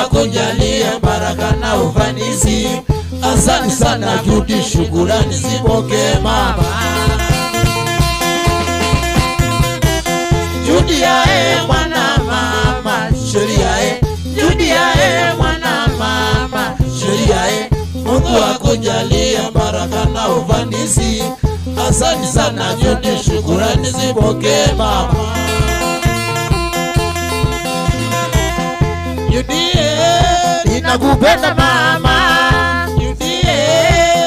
akujalie baraka na ufanisi. Asante sana Judy, shukrani zipokee mama. Judy yae mwana mama, sheria Judy yae mwana mama, sheria Mungu akujalie baraka na ufanisi. Asante sana Judy, shukrani zipokee mama. Judy ninakupenda mama, Judy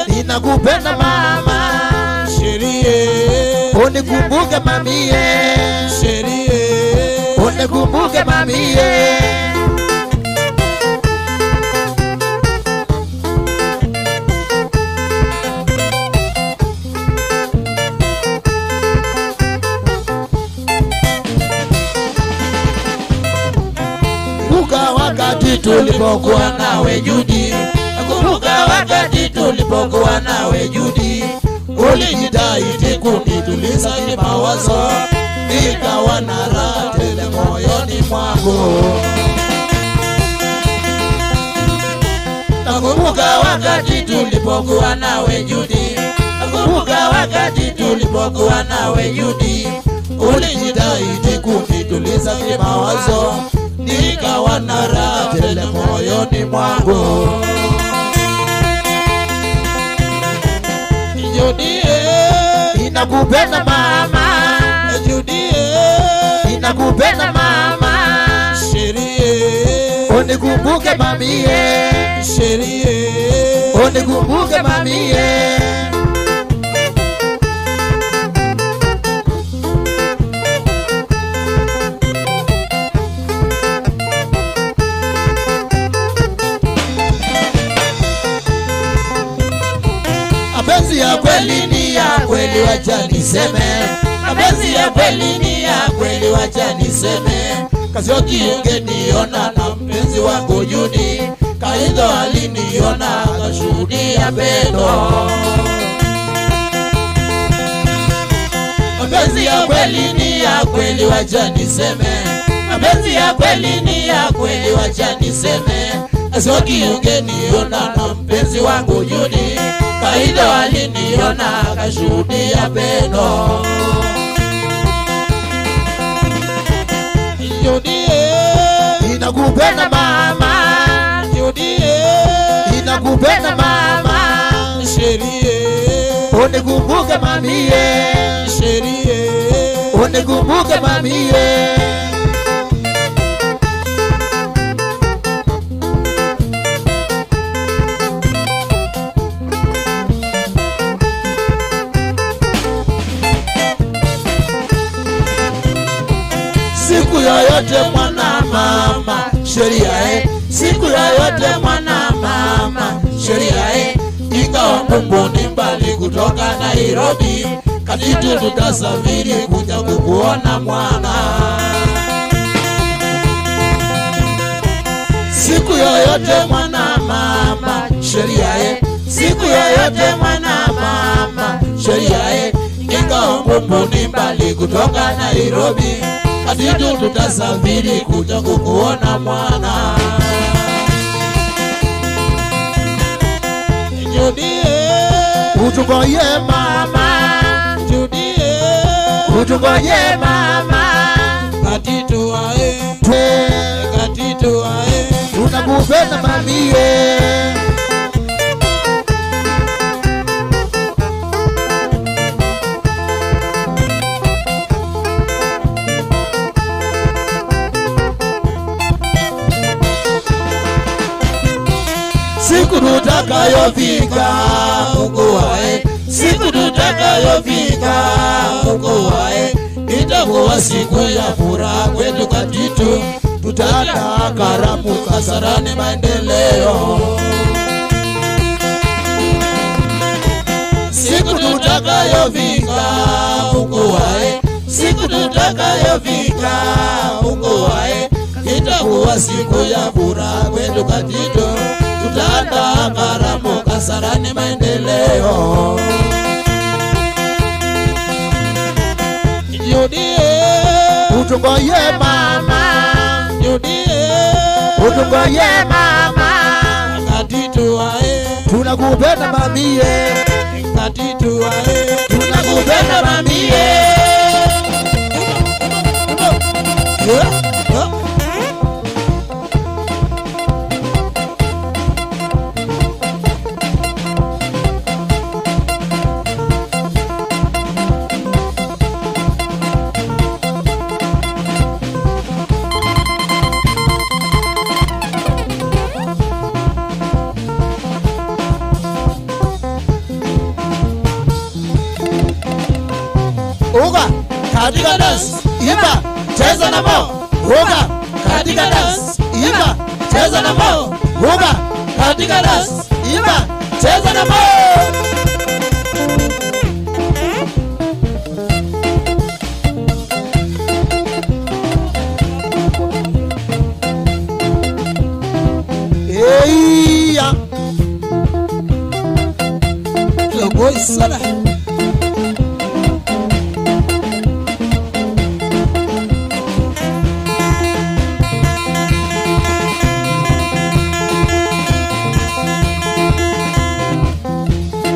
ninakupenda mama, sheria unikumbuke mamie, sheria unikumbuke mamie. Wakati tulipokuwa nawe Judy, nakumbuka wakati tulipokuwa nawe Judy, ulijitahidi kunituliza mawazo, nikawa na raha tele moyoni mwangu. Nakumbuka wakati tulipokuwa nawe Judy, nakumbuka wakati tulipokuwa nawe Judy, ulijitahidi kunituliza mawazo, nikawa na raha tele moyoni mwangu. Judy ninakupenda mama, Judy ninakupenda mama, sheria unikumbuke mamie, sheria unikumbuke mamie. Mapenzi ya kweli ni ya kweli, wacha niseme. Mapenzi ya kweli ni ya kweli, wacha niseme. Kasioki ungeniona na mpenzi wangu Judy, Kaido aliniona akashuhudia pendo. Mapenzi ya kweli ni ya kweli, wacha niseme. Mapenzi ya kweli ni ya kweli, wacha niseme. Kasioki ungeniona na mpenzi wangu Judy, Kaido aliniona akashuhudia pendo. Judy ninakupenda mama, Judy ninakupenda mama, sheria unikumbuke mamie, sheria unikumbuke mamie. Siku yoyote mwana mama, sheria siku yoyote mwana mama, sheria ingawa Mungu ni mbali kutoka Nairobi, Katitu tutasafiri kuja kukuona mwana. Siku yoyote mwana mama, sheria siku yoyote mwana mama, sheria ingawa Mungu ni mbali kutoka Nairobi, Katitu tutasafiri kuja kukuona mwana. Judy utugoye mama, Judy utugoye mama, Katitu ae, Katitu ae, unakupenda mamie. Siku tutakayofika Mungu wae, siku tutakayofika Mungu wae, itakuwa siku ya furaha kwetu Katitu, tutaandaa karamu Kasarani maendeleo. Siku tutakayofika Mungu wae, siku tutakayofika Mungu wae, itakuwa siku ya furaha kwetu Katitu, tutaandaa karamu Kasarani maendeleo. Judy utugoye mama, usirudie. Utungoje mama, tunakupenda mamie, tunakupenda mamie. Uga katika dance, imba cheza na mo. Uga katika dance, imba cheza na mo. Uga katika dance, imba cheza na mo. Hey ya, Logo sana.